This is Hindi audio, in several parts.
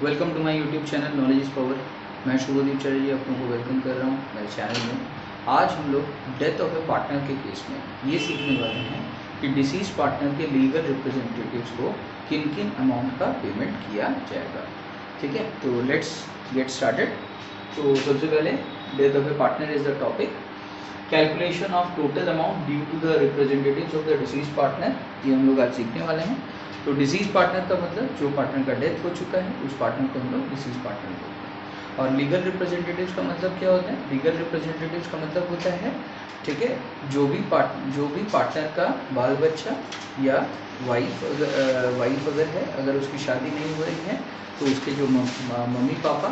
Welcome to my YouTube channel knowledge is power. मैं शुभदीप चौधरी आप लोगों को वेलकम कर रहा हूँ मेरे चैनल में। आज हम लोग डेथ ऑफ ए पार्टनर के केस में ये सीखने वाले हैं कि डिसीज पार्टनर के लीगल रिप्रेजेंटेटिव्स को किन किन अमाउंट का पेमेंट किया जाएगा। ठीक है, तो लेट्स गेट स्टार्टेड। तो सबसे पहले death of a partner is the topic. Calculation of total amount due to the representatives of the deceased partner, ये हम लोग आज सीखने वाले हैं। तो डिसीज पार्टनर का मतलब जो पार्टनर का डेथ हो चुका है उस पार्टनर को हम लोग डिसीज पार्टनर बोलते हैं। और लीगल रिप्रेजेंटेटिव्स का मतलब क्या होता है? लीगल रिप्रेजेंटेटिव्स का मतलब होता है, ठीक है, जो भी पार्टनर का बाल बच्चा या वाइफ अगर है, अगर उसकी शादी नहीं हो रही है तो उसके जो मम्मी पापा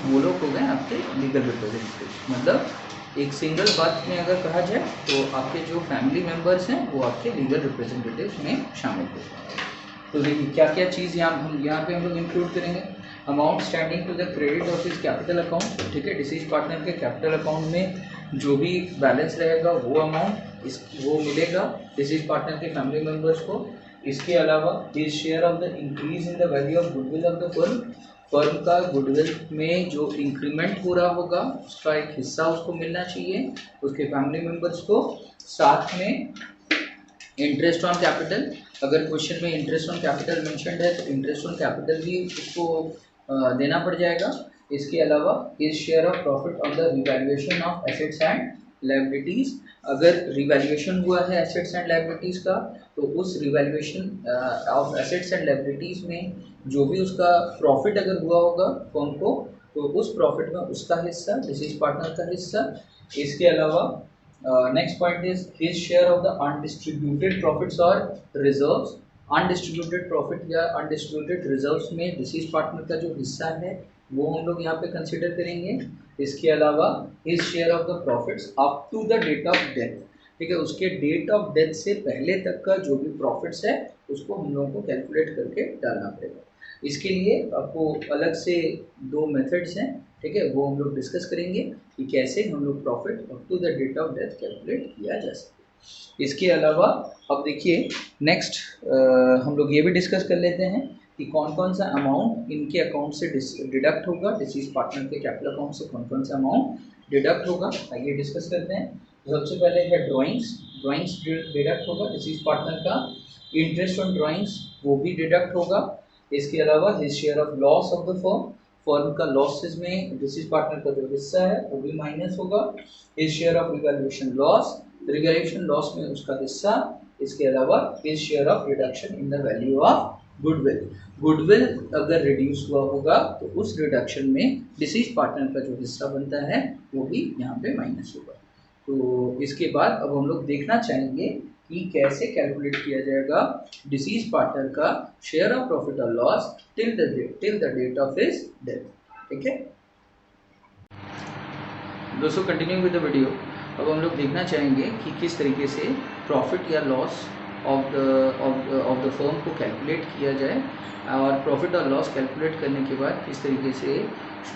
वो लोग हो गए आपके लीगल रिप्रेजेंटेटिव। मतलब एक सिंगल बात में अगर कहा जाए तो आपके जो फैमिली मेम्बर्स हैं वो आपके लीगल रिप्रेजेंटेटिव्स में शामिल होते हैं। तो देखिए क्या क्या चीज़ हम लोग इंक्लूड करेंगे। Amount standing to the credit of his capital account, ठीक है, डिसीज पार्टनर के कैपिटल अकाउंट में जो भी बैलेंस रहेगा वो अमाउंट वो मिलेगा डिसीज पार्टनर के फैमिली मेम्बर्स को। इसके अलावा his share of the increase in the value of goodwill of the firm का गुडविल में जो इंक्रीमेंट हो रहा होगा उसका एक हिस्सा उसको मिलना चाहिए उसके फैमिली मेम्बर्स को। साथ में इंटरेस्ट ऑन कैपिटल, अगर क्वेश्चन में इंटरेस्ट ऑन कैपिटल मेंशन्ड है तो इंटरेस्ट ऑन कैपिटल भी उसको देना पड़ जाएगा। इसके अलावा is share of profit on the revaluation of assets and liabilities, अगर रिवैल्यूएशन हुआ है एसेट्स एंड लायबिलिटीज का तो उस revaluation of assets and liabilities में जो भी उसका प्रॉफिट अगर हुआ होगा फर्म को तो उस प्रॉफिट में उसका हिस्सा, डिसीज पार्टनर का हिस्सा। इसके अलावा next point is his share of the undistributed profits और रिजर्व्स। अनडिस्ट्रीब्यूटेड प्रॉफिट या अनडिस्ट्रीब्यूटेड रिजर्व्स में डिसीज पार्टनर का जो हिस्सा है वो हम लोग यहाँ पे कंसिडर करेंगे। इसके अलावा his share of the profits up to the date of death, ठीक है, उसके डेट ऑफ डेथ से पहले तक का जो भी प्रॉफिट्स है उसको हम लोगों को कैलकुलेट करके डालना पड़ेगा। इसके लिए आपको अलग से दो मेथड्स हैं, ठीक है, वो हम लोग डिस्कस करेंगे कि कैसे हम लोग profit up to the date of death calculate किया जा सके। इसके अलावा अब देखिए नेक्स्ट हम लोग ये भी डिस्कस कर लेते हैं कि कौन कौन सा अमाउंट इनके अकाउंट से डिडक्ट होगा, डिसीज पार्टनर के कैपिटल अकाउंट से कौन कौन सा अमाउंट डिडक्ट होगा, आइए डिस्कस करते हैं। तो सबसे पहले है ड्राइंग्स डिडक्ट होगा डिसीज पार्टनर का। इंटरेस्ट ऑन ड्राइंग्स वो भी डिडक्ट होगा। इसके अलावा his share of loss of the firm का लॉसेस में डिसीज पार्टनर का जो हिस्सा है वो भी माइनस होगा। His share of revaluation loss में उसका हिस्सा। इसके अलावा his share of reduction in the value of goodwill अगर रिड्यूस हुआ होगा तो उस रिडक्शन में डिसीज पार्टनर का जो हिस्सा बनता है वो भी यहाँ पे माइनस होगा। तो इसके बाद अब हम लोग देखना चाहेंगे कि कैसे कैलकुलेट किया जाएगा डिसीज पार्टनर का शेयर ऑफ प्रॉफिट और loss till the date of his death. ठीक है दोस्तों, कंटिन्यू विद द वीडियो। अब हम लोग देखना चाहेंगे कि किस तरीके से प्रॉफिट या लॉस ऑफ द फर्म को कैलकुलेट किया जाए और प्रॉफिट और लॉस कैलकुलेट करने के बाद किस तरीके से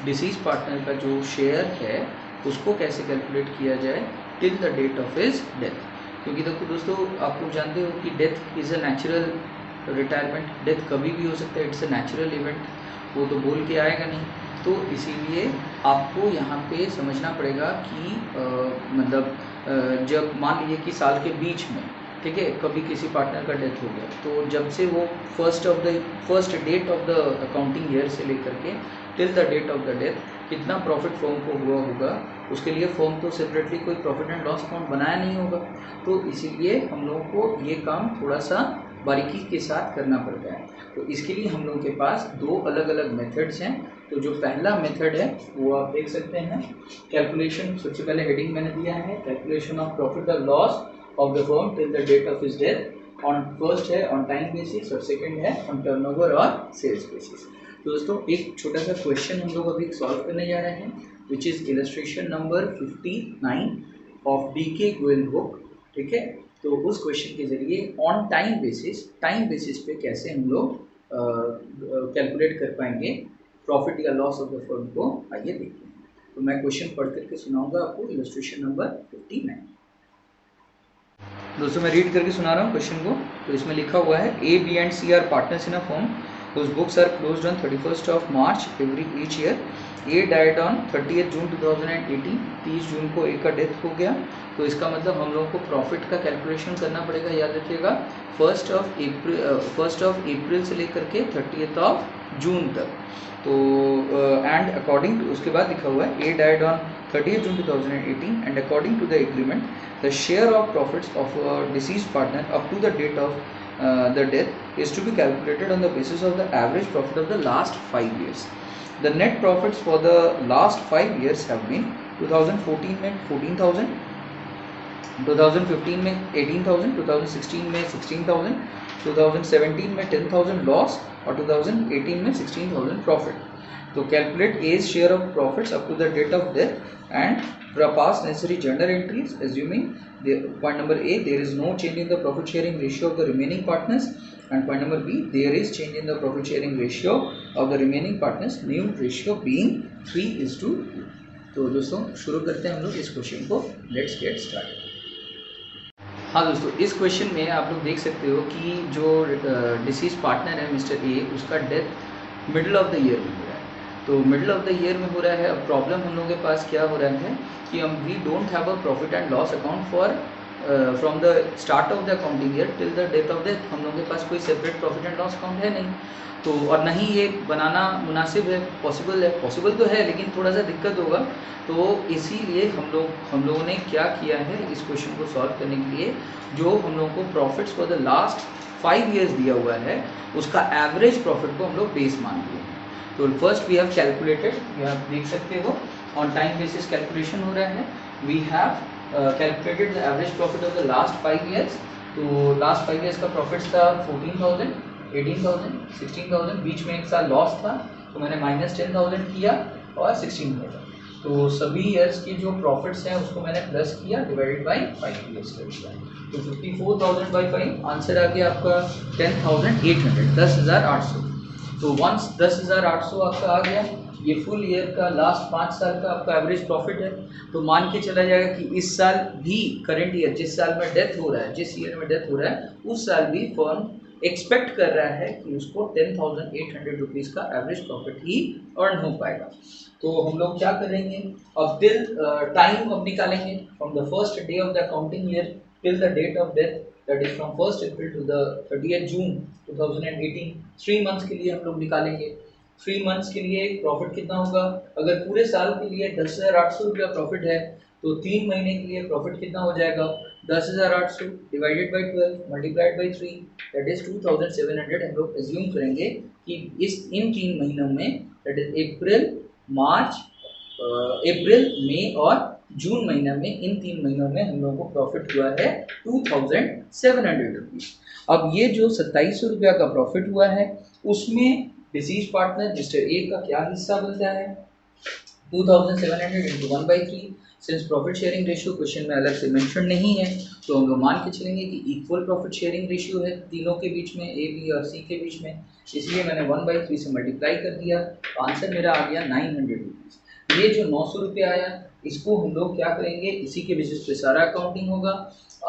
डिसीज पार्टनर का जो शेयर है उसको कैसे कैलकुलेट किया जाए till the date of his death. क्योंकि देखो दोस्तों, आप लोग जानते हो कि death is a natural retirement, death कभी भी हो सकता है, इट्स अ नेचुरल इवेंट, वो तो बोल के आएगा नहीं। तो इसीलिए आपको यहाँ पे समझना पड़ेगा कि जब मान लीजिए कि साल के बीच में, ठीक है, कभी किसी पार्टनर का डेथ हो गया तो जब से वो first date of the accounting year से लेकर के till the date of the death कितना प्रॉफिट फर्म को हुआ होगा, उसके लिए फर्म तो सेपरेटली कोई प्रॉफिट एंड लॉस अकाउंट बनाया नहीं होगा। तो इसीलिए हम लोगों को ये काम थोड़ा सा बारीकी के साथ करना पड़ता है। तो इसके लिए हम लोगों के पास दो अलग अलग मेथड्स हैं। तो जो पहला मेथड है वो आप देख सकते हैं, कैलकुलेशन, सबसे पहले हेडिंग मैंने दिया है कैलकुलेशन ऑफ प्रॉफिट और loss of the firm till the date of his death. On first है ऑन टाइम बेसिस और सेकंड है ऑन टर्नओवर और सेल्स बेसिस। तो दोस्तों एक छोटा सा क्वेश्चन हम लोग अभी सॉल्व करने जा रहे हैं which is illustration number 59 of DK Goyal book. ठीक है, तो उस क्वेश्चन के जरिए ऑन टाइम बेसिस पे कैसे हम लोग कैलकुलेट कर पाएंगे प्रॉफिट या लॉस ऑफ द फर्म को, आइए देखते हैं। तो मैं क्वेश्चन पढ़ करके सुनाऊंगा आपको, इलस्ट्रेशन नंबर 59। दोस्तों मैं रीड करके सुना रहा हूँ क्वेश्चन को। तो इसमें लिखा हुआ है A B and C are partners in a firm whose books are closed on 31st of March each year. A died on 30th June 2018, 30 जून को ए का डेथ हो गया। तो इसका मतलब हम लोगों को प्रॉफिट का कैलकुलेशन करना पड़ेगा, याद रखिएगा 1st ऑफ अप्रैल से लेकर के 30th ऑफ जून तक। तो एंड अकॉर्डिंग टू, उसके बाद लिखा हुआ है A died on 30th June 2018 and according to the agreement the share of profits of deceased partner up to the date of the death is to be calculated on the basis of the average profit of the last 5 years. The net profits for the last 5 years have been 2014 में 14,000, 2015 में 18,000, 2016 में 16,000, 2017 में 10,000 लॉस और 2018 में 16,000 प्रॉफिट। तो calculate as share of profits up to the date of death and pass necessary journal entries assuming point number A, there is no change in the profit sharing ratio of the remaining partners, and point number B, there is change in the profit sharing ratio of the remaining partners, new ratio being 3:2। तो दोस्तों शुरू करते हैं हम लोग इस क्वेश्चन को, लेट्स गेट स्टार्टेड। हाँ दोस्तों, इस क्वेश्चन में आप लोग देख सकते हो कि जो डिसीज पार्टनर है मिस्टर ए, उसका death middle of the year में हो रहा है। तो मिडिल ऑफ द ईयर में हो रहा है। अब प्रॉब्लम हम लोगों के पास क्या हो रहा है कि हम we don't have a profit and loss account for from the start of the accounting year till the date of death. हम लोगों के पास कोई separate profit and loss account है नहीं, तो और नहीं ये बनाना मुनासिब है, पॉसिबल तो है लेकिन थोड़ा सा दिक्कत होगा। तो इसीलिए हम लोगों ने क्या किया है, इस क्वेश्चन को सॉल्व करने के लिए जो हम लोगों को profits for the last 5 years दिया हुआ है उसका एवरेज प्रॉफिट को हम लोग बेस मान लिए हैं। तो फर्स्ट वी हैव कैलकुलेटेड, आप देख सकते हो ऑन टाइम बेसिस कैलकुलेशन हो रहा है। We have calculated the average profit of the last 5 years. तो लास्ट 5 ईयर्स का प्रॉफिट्स था 14,000, 18,000, 16,000, बीच में एक साल लॉस था तो मैंने -10,000 किया और 16,000। तो सभी ईयर्स की जो प्रॉफिट्स हैं उसको मैंने प्लस किया, डिवाइडेड बाई 5 ईयर्स कर दिया। तो 54,000 बाई 5 आंसर आ गया आपका 10,800, 10,800। तो वंस 10,800 आपका आ गया, ये फुल ईयर का लास्ट 5 साल का आपका एवरेज प्रॉफिट है। तो मान के चला जाएगा कि इस साल भी, करंट ईयर जिस साल में डेथ हो रहा है, जिस ईयर में डेथ हो रहा है उस साल भी फर्म एक्सपेक्ट कर रहा है कि उसको 10,800 रुपीज़ का एवरेज प्रॉफिट ही अर्न हो पाएगा। तो हम लोग क्या करेंगे, अब टिल टाइम अब निकालेंगे from the first day of the accounting year till the date of death, that is from 1st April to the 30th June 2018। 3 months के लिए हम लोग निकालेंगे। 3 मंथ्स के लिए प्रॉफिट कितना होगा, अगर पूरे साल के लिए 10,800 रुपया प्रॉफिट है तो 3 महीने के लिए प्रॉफिट कितना हो जाएगा, 10,800 divided by 12 multiplied by 3, that is 2,700। हम लोग एज्यूम करेंगे कि इन 3 महीनों में, दैट इज अप्रैल, मई और जून महीना में, इन 3 महीनों में हम लोगों को प्रॉफिट हुआ है 2,700 रुपीज़। अब ये जो 2700 रुपया का प्रॉफिट हुआ है उसमें डिसीज पार्टनर मिस्टर ए का क्या हिस्सा बनता है, 2,700 into 1/3। Since profit sharing ratio question में अलग से मेंशन नहीं है तो हम लोग मान के चलेंगे कि इक्वल प्रॉफिट शेयरिंग रेशियो है तीनों के बीच में, ए बी और सी के बीच में, इसलिए मैंने 1/3 से मल्टीप्लाई कर दिया तो आंसर मेरा आ गया 900 रुपीज़। ये जो 900 रुपया आया इसको हम लोग क्या करेंगे, इसी के बेसिस पे सारा अकाउंटिंग होगा।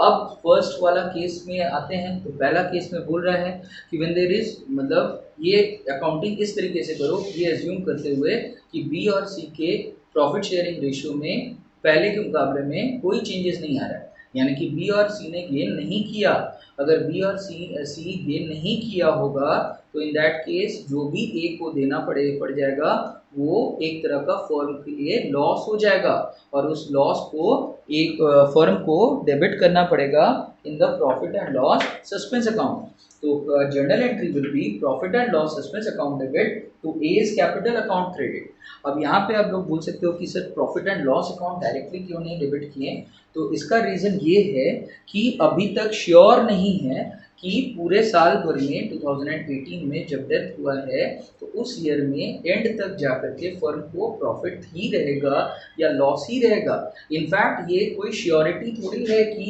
अब फर्स्ट वाला केस में आते हैं। तो पहला केस में बोल रहा है कि व्हेन देयर इज, मतलब ये अकाउंटिंग इस तरीके से करो, ये एज्यूम करते हुए कि बी और सी के प्रॉफिट शेयरिंग रेशियो में पहले के मुकाबले में कोई चेंजेस नहीं आ रहा है, यानी कि बी और सी ने गेन नहीं किया। अगर बी और सी गेन नहीं किया होगा तो इन दैट केस जो भी ए को देना पड़ जाएगा वो एक तरह का फर्म के लिए लॉस हो जाएगा और उस लॉस को एक फर्म को डेबिट करना पड़ेगा in the profit and loss suspense account. तो journal entry will be profit and loss suspense account debit to A's capital account credit. अब यहाँ पे आप लोग बोल सकते हो कि sir profit and loss account directly क्यों नहीं डेबिट किए, तो इसका रीज़न ये है कि अभी तक श्योर नहीं है कि पूरे साल भर में 2018 में जब डेथ हुआ है तो उस ईयर में एंड तक जाकर के फर्म को प्रॉफिट ही रहेगा या लॉस ही रहेगा। इनफैक्ट ये कोई श्योरिटी थोड़ी है कि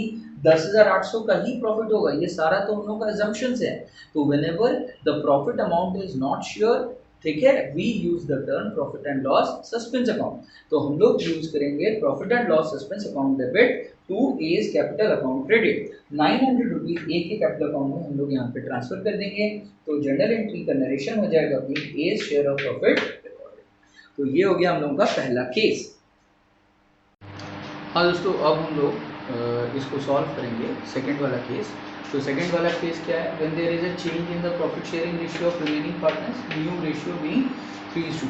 10,800 का ही प्रॉफिट होगा, ये सारा तो हम लोगों का अजम्पशंस है। तो whenever the profit amount is not sure ठीक है, we use the term profit and loss suspense account, तो हम लोग यूज करेंगे profit and loss suspense account debit to A's capital account credit. 900 rupees A के कैपिटल अकाउंट में हम लोग यहाँ पे ट्रांसफर कर देंगे, तो जनरल एंट्री का नरेशन हो जाएगा एज शेयर ऑफ प्रॉफिट। तो ये हो गया हम लोगों का पहला केस। हाँ दोस्तों, अब हम लोग इसको सॉल्व करेंगे सेकंड वाला केस। तो सेकंड वाला केस क्या है, when there is a change in the profit sharing ratio of remaining partners, new ratio being 3:2।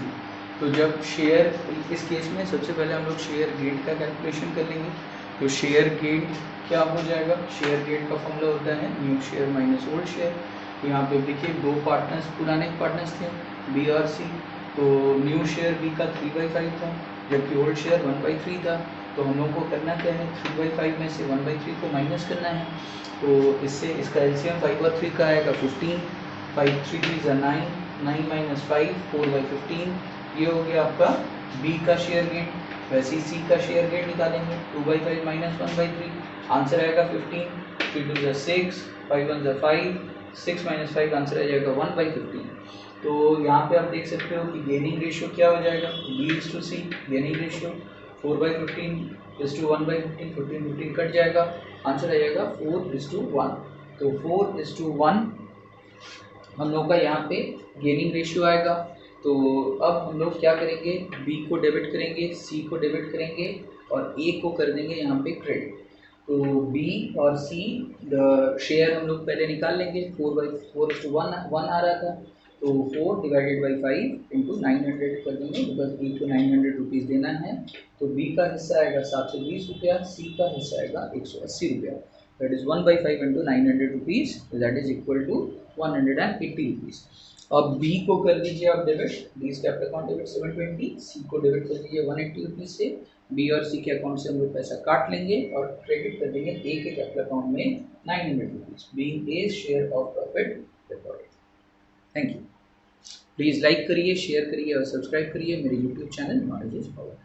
तो जब शेयर, इस केस में सबसे पहले हम लोग शेयर गेन का कैलकुलेशन कर लेंगे। तो शेयर गेन क्या हो जाएगा, शेयर गेन का फॉर्मूला होता है new share minus old share. तो यहाँ पे देखिए दो पार्टनर्स, पुराने पार्टनर्स थे बी और सी, तो न्यू शेयर बी का 3/5 था, जबकि ओल्ड शेयर 1/3 था। तो हम लोग को करना क्या है, 3/5 में से 1/3 को माइनस करना है। तो इससे इसका एलसीएम 5 और 3 का आएगा 15, 5 3 इज 9, 9 - 5 4/15। ये हो गया आपका बी का शेयर गेन। वैसे ही सी का शेयर गेन निकालेंगे, 2/5 - 1/3, आंसर आएगा 15, 3 2 is 6, 5 1 is 5, 6 - 5 आंसर आ जाएगा 1/15। तो यहाँ पे आप देख सकते हो कि गेनिंग रेशियो क्या हो जाएगा, B/C gaining ratio 4/15 is to 1/15, 15 cut जाएगा, आंसर आ जाएगा 4:1। तो 4:1 हम लोग का यहाँ पे गेनिंग रेशियो आएगा। तो अब हम लोग क्या करेंगे, बी को डेबिट करेंगे, सी को डेबिट करेंगे और ए को कर देंगे यहाँ पे क्रेडिट। तो बी और सी द शेयर हम लोग पहले निकाल लेंगे, 4/4:1 आ रहा था, तो 4 डिवाइडेड बाई 5 इंटू 900 कर देंगे, बिकॉज बी को 900 रुपीज़ देना है। तो बी का हिस्सा आएगा 720 रुपया, सी का हिस्सा आएगा 180 रुपया। That is 1/5 into 900 rupees, that is equal to 180 rupees. अब बी को कर दीजिए आप debit, B capital account debit 720, C को डेबिट कर दीजिए 180 रुपीज़ से। बी और सी के अकाउंट से हम लोग पैसा काट लेंगे और क्रेडिट कर देंगे ए के कैपिटल अकाउंट में 900 rupees, being a share of profit recorded. Thank you. Please like करिए, शेयर करिए और सब्सक्राइब करिए मेरे YouTube channel knowledge is power.